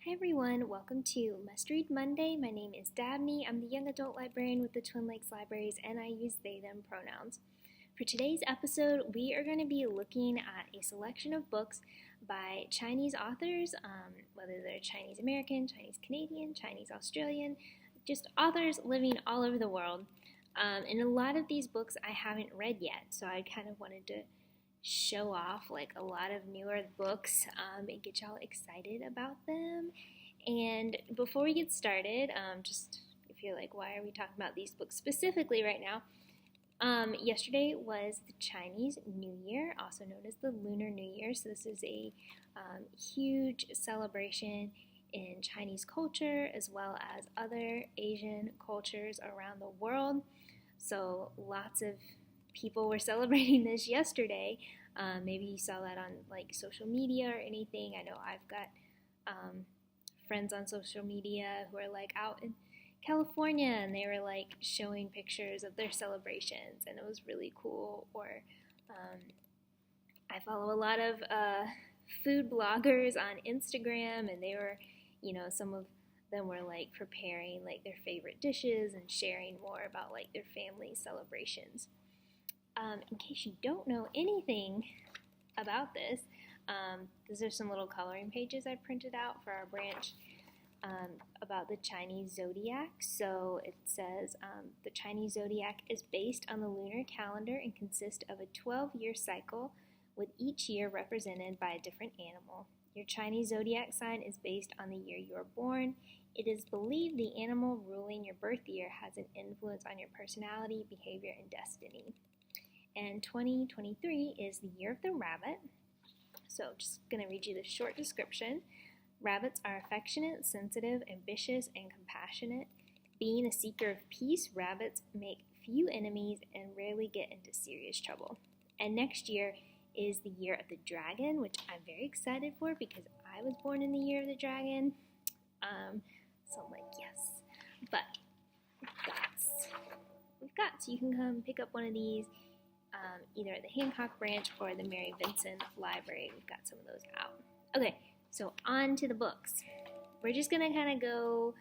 Hi everyone, welcome to Must Read Monday. My name is Dabney. I'm the young adult librarian with the Twin Lakes Libraries, and I use they, them pronouns. For today's episode, we are going to be looking at a selection of books by Chinese authors, whether they're Chinese American, Chinese Canadian, Chinese Australian, just authors living all over the world. And a lot of these books I haven't read yet, so I kind of wanted to show off like a lot of newer books and get y'all excited about them. And before we get started, just if you're like, why are we talking about these books specifically right now? Yesterday was the Chinese New Year, also known as the Lunar New Year. So this is a huge celebration in Chinese culture as well as other Asian cultures around the world. So lots of people were celebrating this yesterday. Maybe you saw that on like social media or anything. I know I've got friends on social media who are like out in California and they were like showing pictures of their celebrations and it was really cool. Or I follow a lot of food bloggers on Instagram and they were, some of them were like preparing like their favorite dishes and sharing more about like their family celebrations. In case you don't know anything about this, these are some little coloring pages I printed out for our branch about the Chinese zodiac. So it says the Chinese zodiac is based on the lunar calendar and consists of a 12-year cycle with each year represented by a different animal. Your Chinese zodiac sign is based on the year you were born. It is believed the animal ruling your birth year has an influence on your personality, behavior, and destiny. And 2023 is the year of the rabbit. So just going to read you the short description. Rabbits are affectionate, sensitive, ambitious, and compassionate. Being a seeker of peace, rabbits make few enemies and rarely get into serious trouble. And next year is the year of the dragon, which I'm very excited for because I was born in the year of the dragon. So I'm like, yes. But we've got, so you can come pick up one of these. Either at the Hancock branch or the Mary Vincent Library. We've got some of those out. Okay, so on to the books. We're just going to kind of go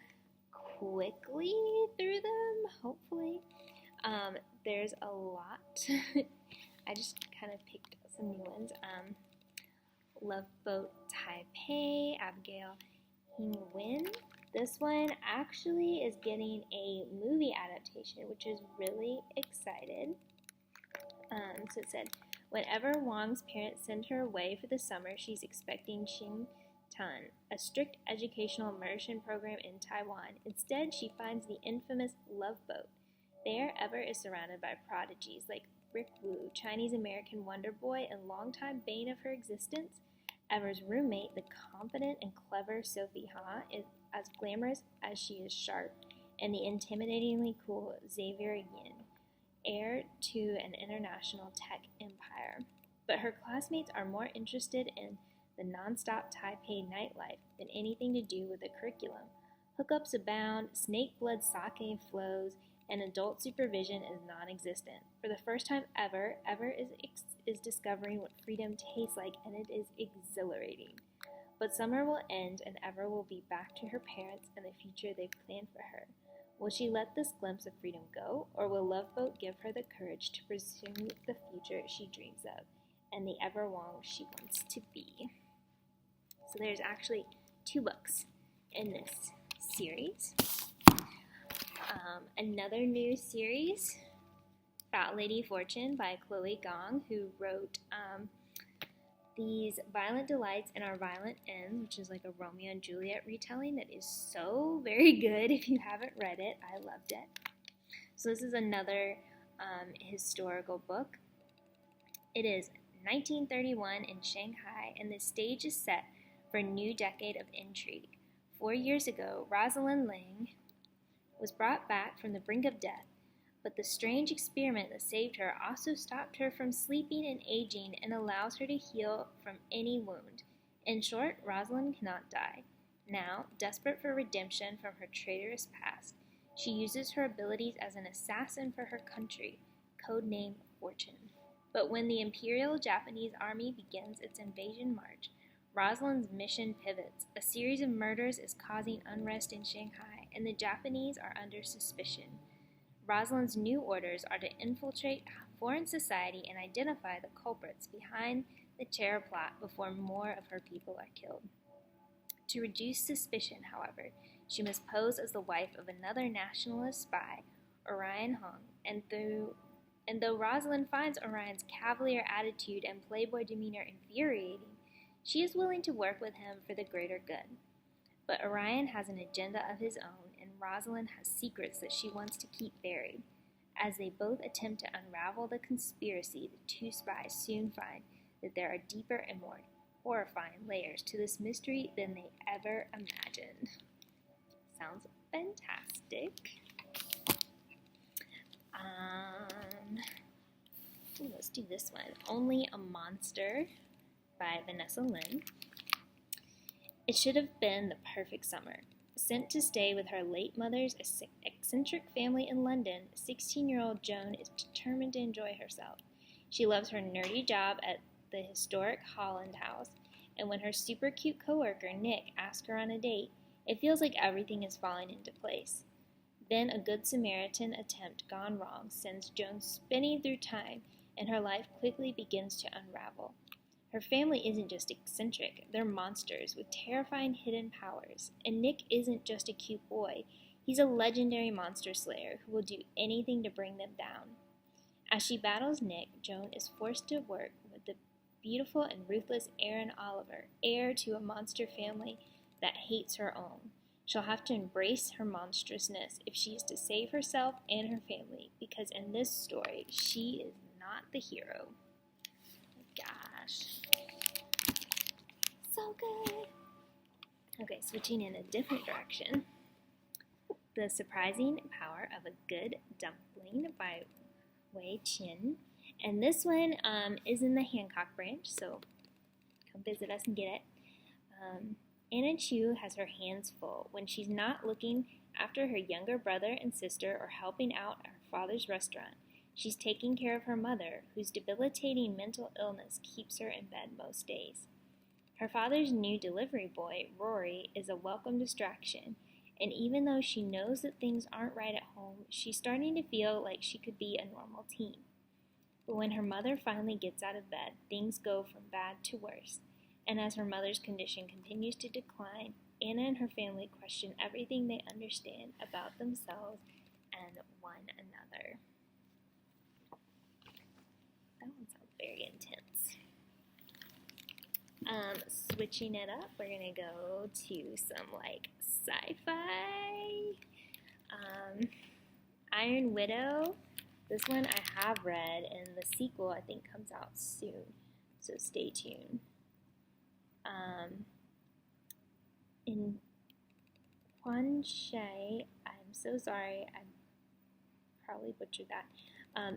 quickly through them, hopefully. There's a lot. I just kind of picked some new ones. Loveboat, Taipei, Abigail, Hing. This one actually is getting a movie adaptation, which is really excited. So it said, whenever Wang's parents send her away for the summer, she's expecting Chim, a strict educational immersion program in Taiwan. Instead, she finds the infamous Loveboat. There, Ever is surrounded by prodigies like Rick Wu, Chinese-American wonder boy and longtime bane of her existence. Ever's roommate, the confident and clever Sophie Ha, is as glamorous as she is sharp, and the intimidatingly cool Xavier Yin, heir to an international tech empire. But her classmates are more interested in the non-stop Taipei nightlife than anything to do with the curriculum. Hookups abound, snake blood sake flows, and adult supervision is non-existent. For the first time ever, Ever is discovering what freedom tastes like, and it is exhilarating. But summer will end, and Ever will be back to her parents and the future they've planned for her. Will she let this glimpse of freedom go, or will Loveboat give her the courage to pursue the future she dreams of, and the Ever Wang she wants to be? So there's actually 2 books in this series. Another new series about Lady Fortune by Chloe Gong, who wrote These Violent Delights and Our Violent Ends, which is like a Romeo and Juliet retelling that is so very good. If you haven't read it, I loved it. So this is another historical book. It is 1931 in Shanghai, and the stage is set for a new decade of intrigue. 4 years ago, Rosalind Liang was brought back from the brink of death, but the strange experiment that saved her also stopped her from sleeping and aging and allows her to heal from any wound. In short, Rosalind cannot die. Now, desperate for redemption from her traitorous past, she uses her abilities as an assassin for her country, codename Fortune. But when the Imperial Japanese Army begins its invasion march, Rosalind's mission pivots. A series of murders is causing unrest in Shanghai, and the Japanese are under suspicion. Rosalind's new orders are to infiltrate foreign society and identify the culprits behind the terror plot before more of her people are killed. To reduce suspicion, however, she must pose as the wife of another nationalist spy, Orion Hing, and though Rosalind finds Orion's cavalier attitude and playboy demeanor infuriating, she is willing to work with him for the greater good. But Orion has an agenda of his own, and Rosalind has secrets that she wants to keep buried. As they both attempt to unravel the conspiracy, the two spies soon find that there are deeper and more horrifying layers to this mystery than they ever imagined. Sounds fantastic. Let's do this one. Only a Monster by Venessa Lin. It should have been the perfect summer. Sent to stay with her late mother's eccentric family in London, 16-year-old Joan is determined to enjoy herself. She loves her nerdy job at the historic Holland House, and when her super cute coworker Nick asks her on a date, it feels like everything is falling into place. Then a Good Samaritan attempt gone wrong sends Joan spinning through time, and her life quickly begins to unravel. Her family isn't just eccentric, they're monsters with terrifying hidden powers. And Nick isn't just a cute boy, he's a legendary monster slayer who will do anything to bring them down. As she battles Nick, Joan is forced to work with the beautiful and ruthless Aaron Oliver, heir to a monster family that hates her own. She'll have to embrace her monstrousness if she is to save herself and her family, because in this story, she is not the hero. Gosh. So good. Okay, switching in a different direction. The Surprising Power of a Good Dumpling by Wei Chin. And this one is in the Hancock branch, so come visit us and get it. Anna Chu has her hands full when she's not looking after her younger brother and sister or helping out at her father's restaurant. She's taking care of her mother, whose debilitating mental illness keeps her in bed most days. Her father's new delivery boy, Rory, is a welcome distraction, and even though she knows that things aren't right at home, she's starting to feel like she could be a normal teen. But when her mother finally gets out of bed, things go from bad to worse, and as her mother's condition continues to decline, Anna and her family question everything they understand about themselves and one another. That one sounds very intense. Switching it up, we're going to go to some, sci-fi. Iron Widow. This one I have read, and the sequel, I think, comes out soon. So stay tuned. In Huanshe, I'm so sorry, I probably butchered that.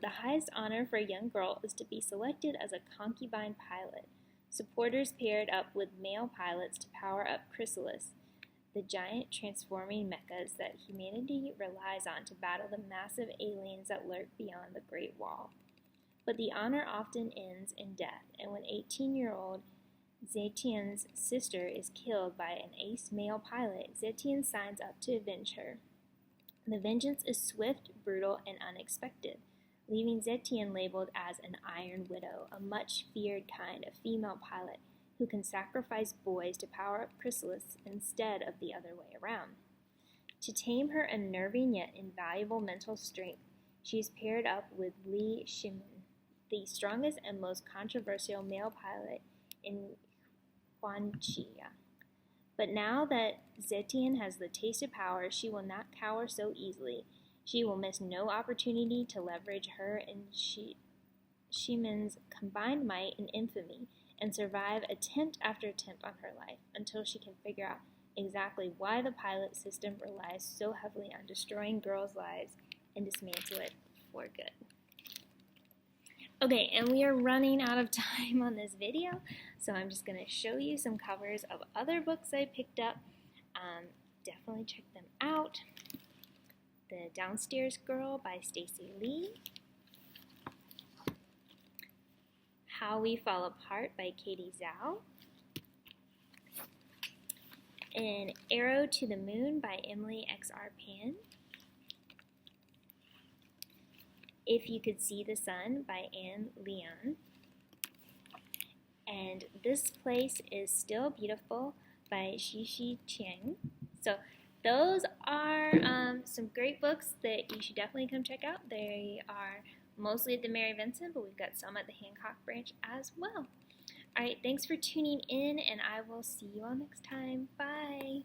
The highest honor for a young girl is to be selected as a concubine pilot. Supporters paired up with male pilots to power up Chrysalis, the giant transforming mechas that humanity relies on to battle the massive aliens that lurk beyond the Great Wall. But the honor often ends in death, and when 18-year-old Zetian's sister is killed by an ace male pilot, Zetian signs up to avenge her. The vengeance is swift, brutal, and unexpected, leaving Zetian labeled as an Iron Widow, a much-feared kind of female pilot who can sacrifice boys to power up Chrysalis instead of the other way around. To tame her unnerving yet invaluable mental strength, she is paired up with Li Shimin, the strongest and most controversial male pilot in Huanxia. But now that Zetian has the taste of power, she will not cower so easily. She will miss no opportunity to leverage her and Shimin's combined might and infamy and survive attempt after attempt on her life until she can figure out exactly why the pilot system relies so heavily on destroying girls' lives and dismantle it for good. Okay, and we are running out of time on this video, so I'm just going to show you some covers of other books I picked up. Definitely check them out. The Downstairs Girl by Stacey Lee. How We Fall Apart by Katie Zhao. An Arrow to the Moon by Emily X.R. Pan. If You Could See the Sun by Ann Liang. And This Place Is Still Beautiful by XiXi Chang. So those are some great books that you should definitely come check out. They are mostly at the Mary Vincent, but we've got some at the Hancock branch as well. Alright, thanks for tuning in, and I will see you all next time. Bye!